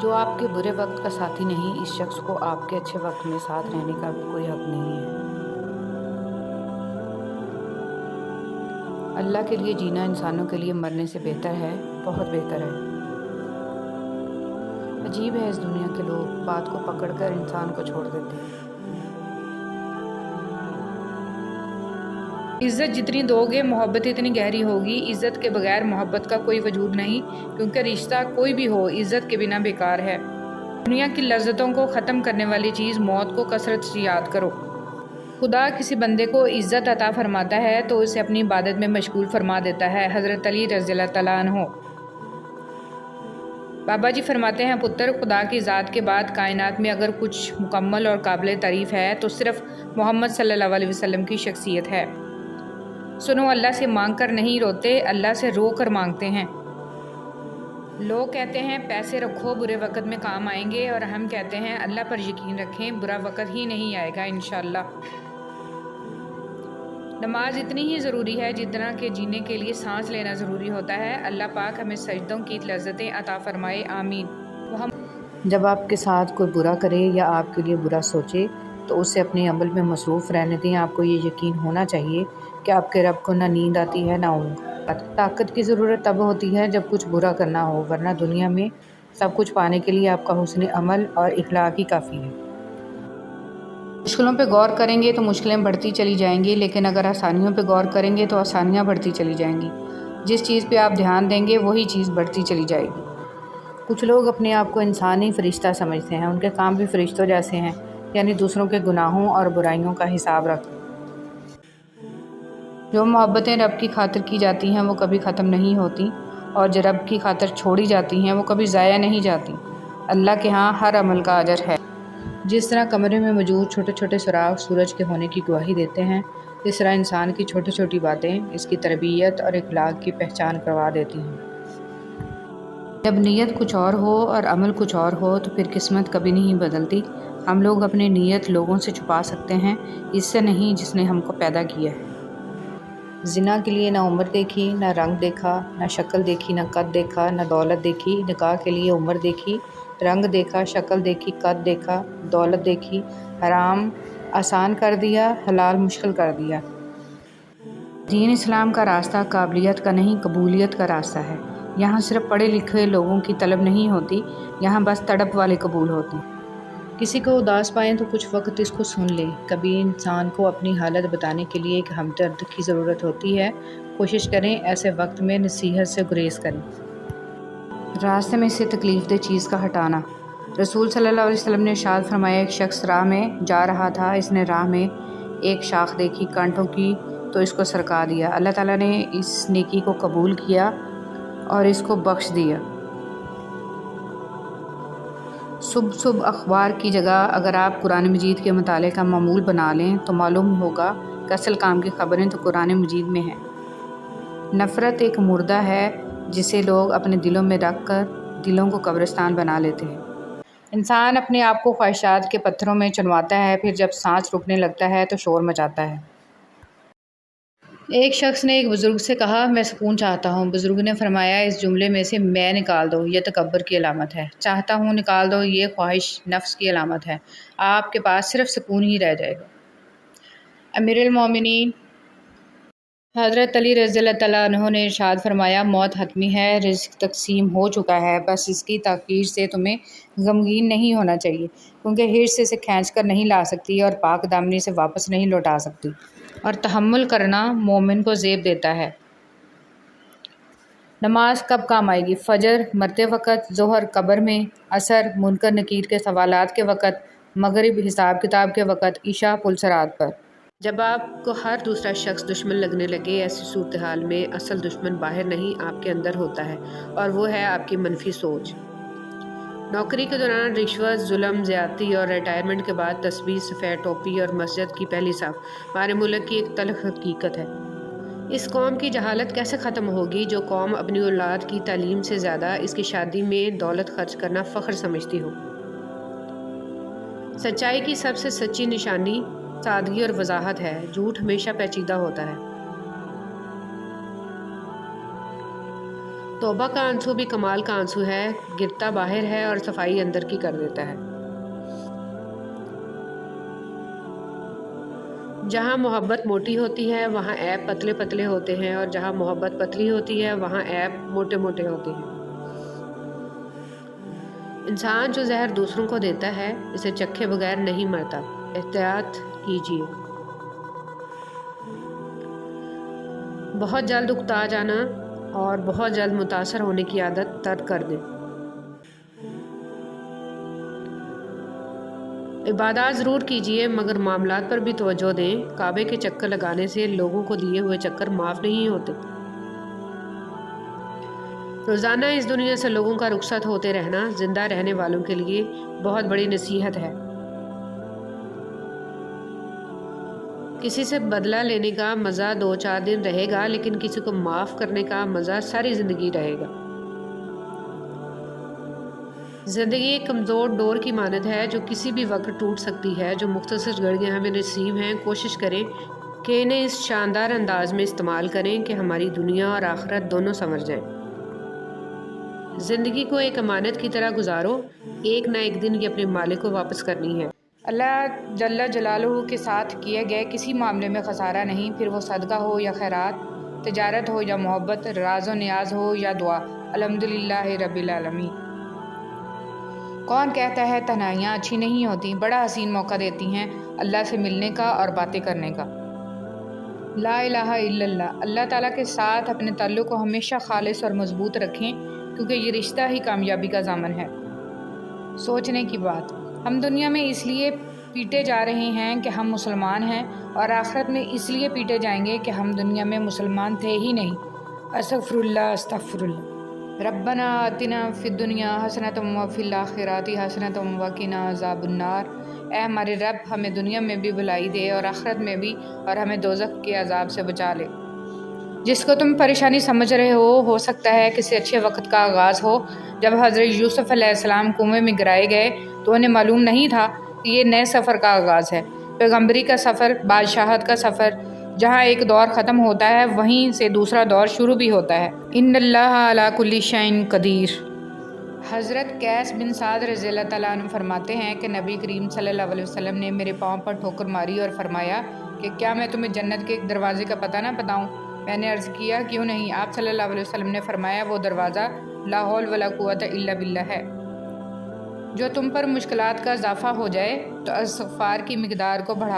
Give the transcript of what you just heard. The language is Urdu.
جو آپ کے برے وقت کا ساتھی نہیں، اس شخص کو آپ کے اچھے وقت میں ساتھ رہنے کا بھی کوئی حق نہیں ہے۔ اللہ کے لیے جینا انسانوں کے لیے مرنے سے بہتر ہے، بہت بہتر ہے۔ عجیب ہے اس دنیا کے لوگ، بات کو پکڑ کر انسان کو چھوڑ دیتے ہیں۔ عزت جتنی دو گے محبت اتنی گہری ہوگی۔ عزت کے بغیر محبت کا کوئی وجود نہیں، کیونکہ رشتہ کوئی بھی ہو عزت کے بنا بیکار ہے۔ دنیا کی لذتوں کو ختم کرنے والی چیز موت کو کثرت سے یاد کرو۔ خدا کسی بندے کو عزت عطا فرماتا ہے تو اسے اپنی عبادت میں مشغول فرما دیتا ہے۔ حضرت علی رضی اللہ تعالیٰ عنہ۔ بابا جی فرماتے ہیں، پتر، خدا کی ذات کے بعد کائنات میں اگر کچھ مکمل اور قابل تعریف ہے تو صرف محمد صلی اللہ علیہ وسلم کی شخصیت ہے۔ سنو، اللہ سے مانگ کر نہیں روتے، اللہ سے رو کر مانگتے ہیں۔ لوگ کہتے ہیں پیسے رکھو برے وقت میں کام آئیں گے، اور ہم کہتے ہیں اللہ پر یقین رکھیں برا وقت ہی نہیں آئے گا انشاءاللہ۔ نماز اتنی ہی ضروری ہے جتنا کہ جینے کے لیے سانس لینا ضروری ہوتا ہے۔ اللہ پاک ہمیں سجدوں کی لذتیں عطا فرمائے، آمین۔ جب آپ کے ساتھ کوئی برا کرے یا آپ کے لیے برا سوچے تو اسے اپنے عمل میں مصروف رہنے دیں۔ آپ کو یہ یقین ہونا چاہیے کہ آپ کے رب کو نہ نیند آتی ہے نہ اونگ۔ طاقت کی ضرورت تب ہوتی ہے جب کچھ برا کرنا ہو، ورنہ دنیا میں سب کچھ پانے کے لیے آپ کا حسن عمل اور اخلاق ہی کافی ہے۔ مشکلوں پہ غور کریں گے تو مشکلیں بڑھتی چلی جائیں گی، لیکن اگر آسانیوں پہ غور کریں گے تو آسانیاں بڑھتی چلی جائیں گی۔ جس چیز پہ آپ دھیان دیں گے وہی چیز بڑھتی چلی جائے گی۔ کچھ لوگ اپنے آپ کو انسانی فرشتہ سمجھتے ہیں، ان کے کام بھی فرشتوں جیسے ہیں، یعنی دوسروں کے گناہوں اور برائیوں کا حساب رکھتے ہیں۔ جو محبتیں رب کی خاطر کی جاتی ہیں وہ کبھی ختم نہیں ہوتی، اور جو رب کی خاطر چھوڑی جاتی ہیں وہ کبھی ضائع نہیں جاتی۔ اللہ کے ہاں ہر عمل کا اجر ہے۔ جس طرح کمرے میں موجود چھوٹے چھوٹے سراغ سورج کے ہونے کی گواہی دیتے ہیں، اس طرح انسان کی چھوٹی چھوٹی باتیں اس کی تربیت اور اخلاق کی پہچان کروا دیتی ہیں۔ جب نیت کچھ اور ہو اور عمل کچھ اور ہو تو پھر قسمت کبھی نہیں بدلتی۔ ہم لوگ اپنی نیت لوگوں سے چھپا سکتے ہیں، اس سے نہیں جس نے ہم کو پیدا کیا ہے۔ زنا کے لیے نہ عمر دیکھی، نہ رنگ دیکھا، نہ شکل دیکھی، نہ قد دیکھا، نہ دولت دیکھی۔ نکاح کے لیے عمر دیکھی، رنگ دیکھا، شکل دیکھی، قد دیکھا، دولت دیکھی۔ حرام آسان کر دیا، حلال مشکل کر دیا۔ دین اسلام کا راستہ قابلیت کا نہیں، قبولیت کا راستہ ہے۔ یہاں صرف پڑھے لکھے لوگوں کی طلب نہیں ہوتی، یہاں بس تڑپ والے قبول ہوتے ہیں۔ کسی کو اداس پائیں تو کچھ وقت اس کو سن لیں۔ کبھی انسان کو اپنی حالت بتانے کے لیے ایک ہمدرد کی ضرورت ہوتی ہے۔ کوشش کریں ایسے وقت میں نصیحت سے گریز کریں۔ راستے میں سے تکلیف دہ چیز کا ہٹانا۔ رسول صلی اللہ علیہ وسلم نے ارشاد فرمایا، ایک شخص راہ میں جا رہا تھا، اس نے راہ میں ایک شاخ دیکھی کانٹوں کی تو اس کو سرکا دیا۔ اللہ تعالیٰ نے اس نیکی کو قبول کیا اور اس کو بخش دیا۔ صبح اخبار کی جگہ اگر آپ قرآن مجید کے مطالعے کا معمول بنا لیں تو معلوم ہوگا کہ اصل کام کی خبریں تو قرآن مجید میں ہیں۔ نفرت ایک مردہ ہے جسے لوگ اپنے دلوں میں رکھ کر دلوں کو قبرستان بنا لیتے ہیں۔ انسان اپنے آپ کو خواہشات کے پتھروں میں چنواتا ہے، پھر جب سانس رکنے لگتا ہے تو شور مچاتا ہے۔ ایک شخص نے ایک بزرگ سے کہا، میں سکون چاہتا ہوں۔ بزرگ نے فرمایا، اس جملے میں سے میں نکال دو، یہ تکبر کی علامت ہے۔ چاہتا ہوں نکال دو، یہ خواہش نفس کی علامت ہے۔ آپ کے پاس صرف سکون ہی رہ جائے گا۔ امیر المومنین حضرت علی رضی اللہ تعالیٰ عنہ نے ارشاد فرمایا، موت حتمی ہے، رزق تقسیم ہو چکا ہے، بس اس کی تاخیر سے تمہیں غمگین نہیں ہونا چاہیے، کیونکہ حرص اسے کھینچ کر نہیں لا سکتی اور پاک دامنی سے واپس نہیں لوٹا سکتی، اور تحمل کرنا مومن کو زیب دیتا ہے۔ نماز کب کام آئے گی؟ فجر مرتے وقت، ظہر قبر میں، عصر منکر نکیر کے سوالات کے وقت، مغرب حساب کتاب کے وقت، عشاء پل صراط پر۔ جب آپ کو ہر دوسرا شخص دشمن لگنے لگے، ایسی صورتحال میں اصل دشمن باہر نہیں آپ کے اندر ہوتا ہے، اور وہ ہے آپ کی منفی سوچ۔ نوکری کے دوران رشوت، ظلم، زیادتی اور ریٹائرمنٹ کے بعد تسبیح، سفید ٹوپی اور مسجد کی پہلی صف ہمارے ملک کی ایک تلخ حقیقت ہے۔ اس قوم کی جہالت کیسے ختم ہوگی جو قوم اپنی اولاد کی تعلیم سے زیادہ اس کی شادی میں دولت خرچ کرنا فخر سمجھتی ہو؟ سچائی کی سب سے سچی نشانی سادگی اور وضاحت ہے، جھوٹ ہمیشہ پیچیدہ ہوتا ہے۔ توبہ کا آنسو بھی کمال کا آنسو ہے، گرتا باہر ہے اور صفائی اندر کی کر دیتا ہے۔ جہاں محبت موٹی ہوتی ہے وہاں عیب پتلے پتلے ہوتے ہیں، اور جہاں محبت پتلی ہوتی ہے وہاں عیب موٹے موٹے ہوتے ہیں۔ انسان جو زہر دوسروں کو دیتا ہے اسے چکھے بغیر نہیں مرتا، احتیاط کیجیے۔ بہت جلد اکتا جانا اور بہت جلد متاثر ہونے کی عادت ترک کر دیں۔ عبادات ضرور کیجیے مگر معاملات پر بھی توجہ دیں۔ کعبے کے چکر لگانے سے لوگوں کو دیے ہوئے چکر معاف نہیں ہوتے۔ روزانہ اس دنیا سے لوگوں کا رخصت ہوتے رہنا زندہ رہنے والوں کے لیے بہت بڑی نصیحت ہے۔ کسی سے بدلہ لینے کا مزہ 2-4 دن رہے گا، لیکن کسی کو معاف کرنے کا مزہ ساری زندگی رہے گا۔ زندگی ایک کمزور ڈور کی مانند ہے جو کسی بھی وقت ٹوٹ سکتی ہے۔ جو مختصر گھڑیاں ہمیں نصیب ہیں، کوشش کریں کہ انہیں اس شاندار انداز میں استعمال کریں کہ ہماری دنیا اور آخرت دونوں سنور جائیں۔ زندگی کو ایک امانت کی طرح گزارو، ایک نہ ایک دن یہ اپنے مالک کو واپس کرنی ہے۔ اللہ جل جلالہ کے ساتھ کیے گئے کسی معاملے میں خسارہ نہیں، پھر وہ صدقہ ہو یا خیرات، تجارت ہو یا محبت، راز و نیاز ہو یا دعا۔ الحمدللہ رب العالمین۔ کون کہتا ہے تنہائیاں اچھی نہیں ہوتی؟ بڑا حسین موقع دیتی ہیں اللہ سے ملنے کا اور باتیں کرنے کا۔ لا الہ الا اللہ۔ اللہ تعالیٰ کے ساتھ اپنے تعلق کو ہمیشہ خالص اور مضبوط رکھیں، کیونکہ یہ رشتہ ہی کامیابی کا ضامن ہے۔ سوچنے کی بات، ہم دنیا میں اس لیے پیٹے جا رہے ہیں کہ ہم مسلمان ہیں، اور آخرت میں اس لیے پیٹے جائیں گے کہ ہم دنیا میں مسلمان تھے ہی نہیں۔ استغفر اللہ استغفر اللہ۔ ربنا آتنا فی الدنیا حسنۃ وفی الآخرۃ حسنۃ وقنا عذاب النار۔ اے ہمارے رب، ہمیں دنیا میں بھی بھلائی دے اور آخرت میں بھی، اور ہمیں دوزخ کے عذاب سے بچا لے۔ جس کو تم پریشانی سمجھ رہے ہو سکتا ہے کسی اچھے وقت کا آغاز ہو۔ جب حضرت یوسف علیہ السلام کنویں میں گرائے گئے تو انہیں معلوم نہیں تھا کہ یہ نئے سفر کا آغاز ہے، پیغمبری کا سفر، بادشاہت کا سفر۔ جہاں ایک دور ختم ہوتا ہے وہیں سے دوسرا دور شروع بھی ہوتا ہے۔ ان اللہ علی کل شیء قدیر۔ حضرت قیس بن سعد رضی اللہ تعالیٰ عنہ فرماتے ہیں کہ نبی کریم صلی اللہ علیہ وسلم نے میرے پاؤں پر ٹھوکر ماری اور فرمایا کہ کیا میں تمہیں جنت کے ایک دروازے کا پتہ نہ بتاؤں؟ میں نے عرض کیا کیوں نہیں؟ آپ صلی اللہ علیہ وسلم نے فرمایا وہ دروازہ لا حول ولا قوت الا باللہ ہے۔ جو تم پر مشکلات کا اضافہ ہو جائے تو استغفار کی مقدار کو بڑھا